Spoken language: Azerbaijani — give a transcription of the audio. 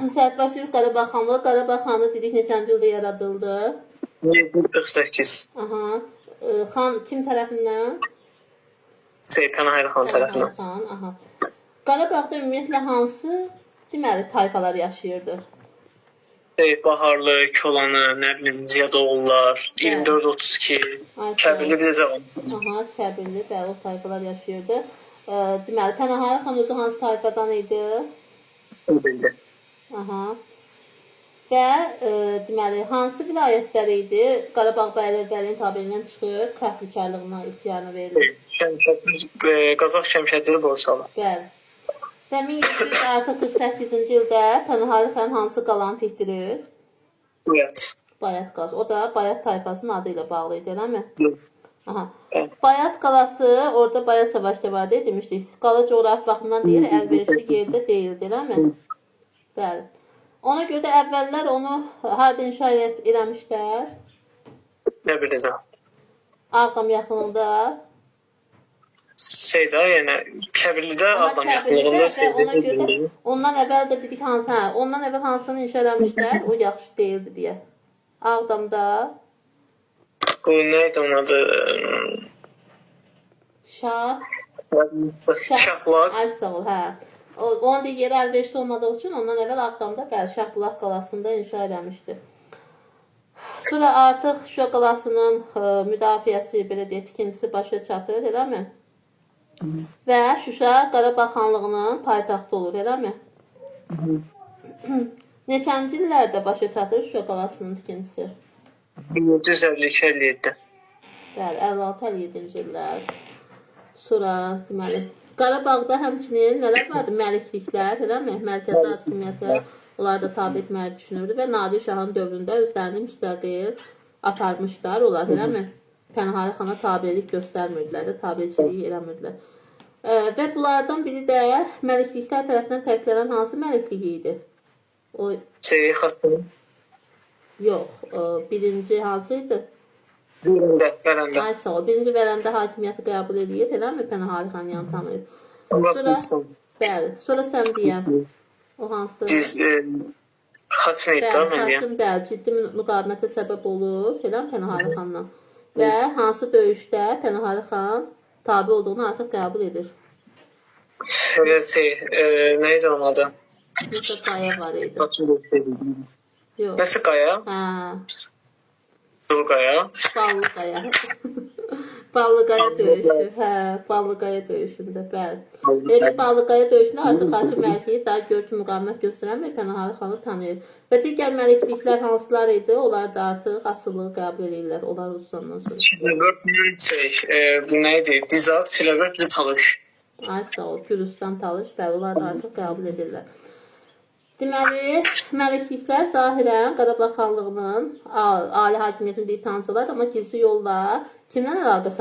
Sərtbaşlı Qarabağ xanlığı. Qarabağ xanlığı dedik neçənci ildə yaradıldı? 748. Aha. Xan kim tərəfindən? Pənahəli xan tərəfindən. Xan, aha. Qarabağda ümumiyyətlə hansı deməli tayfalar yaşayırdı? Baharlı, Kolanı, nə bilim, Ziyadoğullar, 24-32, Kəbirli bir də var. Aha, Kəbirli, bəli, o tayfalar yaşayırdı. Deməli, Pənahəli xan özü hansı tayfadan idi? Kəbirli. Aha. Və deməli, hansı vilayətlər idi? Qarabağ bəylərbəyliyin tabelindən çıxır, kəflikarlığına ixtiyarına verilir. Qazax Şəmşədli Borsalı. Bəli. Və 1748-ci ildə Pənahəli xan hansı qalanı tikdirir? Bayat. Bayat qalası. O da Bayat tayfasının adı ilə bağlı idi, eləmi? Yox. Aha. Bayat qalası, orada Bayat savaşda var deyə demişdik. Qala coğrafi baxımdan deyir, əlverişli yerdə deyildi, eləmi? Bəli. Ona görə də əvvəllər onu harda inşa eləmişlər? Nə biləcəm. Ağdam yaxınlığında. Yəni Kəbirlidə Ağdam yaxınlığında ona görə ondan əvvəl də dedik hansı, ondan əvvəl hansını inşa eləmişlər? O yaxşı deyildi deyə. Ağdamda. Bu nə idi onun adı? Şahbulaq. Ay sağ ol, hə. Onun yeri əlverişli olmadığı üçün ondan əvvəl Ağdamda Şahbulaq qalasında inşa eləmişdi. Sonra artıq Şuşa qalasının müdafiəsi, belə deyək, tikintisi başa çatır, eləmi? Və Şuşa Qarabağ xanlığının paytaxtı olur, eləmi? Neçənci illərdə başa çatır Şuşa qalasının tikintisi? 1752-57. Bəli, 56-57-ci illər. Sonra deməli Qarabağda həmçinin nələr vardı? Məlikliklər, eləmi? Mərkəzi hakimiyyətə onlar da tabe etməyi düşünürdü və Nadir Şahın dövründə özlərini müstəqil aparmışlar onlar, eləmi? Pənahəli xana tabelik göstərmirdilər, tabeçilik eləmirdilər. Və bunlardan biri də məlikliklər tərəfindən təklənən hansı məliklik idi? O Xasan. Yox, birinci hansı idi? Vərəndə. Ay sağ ol. Birinci Vərəndə hakimiyyəti qəbul edir, eləmi? Pənahəli xan yanı tanıyır. Sonra, bəli, sonra sən deyəm. O hansı? Xaçın idi da mən deyəm. Xaçın, bəli, ciddi müqavimətə səbəb olur, eləmi Pənahəli xanla? Və hansı döyüşdə Pənahəli xan tabi olduğunu artıq qəbul edir? Nə idi onun adı? Nəsə qaya var idi. Yox. Nəsə qaya? Hə. Qaya? Ballı qaya. Ballı qaya döyüşü. Hə, Ballı qaya döyüşündə, bəli. Demək, Ballı qaya döyüşündə artıq Xaçın məlikliyi daha görkəm müqavimət göstərən bir Pənahəli xanı tanıyır. Və digər məlikliklər hansılar idi? Onlar da artıq asıllığı qəbul edirlər. Onlar uzandan sonra. Bu nə idi? Dizaq, Çiləbək, bir Talış. Ay sağ ol. Gülüstan, Talış. Bəli, onlar da artıq qəbul edirlər. Deməli, məlikliklər zahirən Qarabağ xanlığının ali hakimiyyətini tanısalar, amma gizli yolla kimdən əlaqə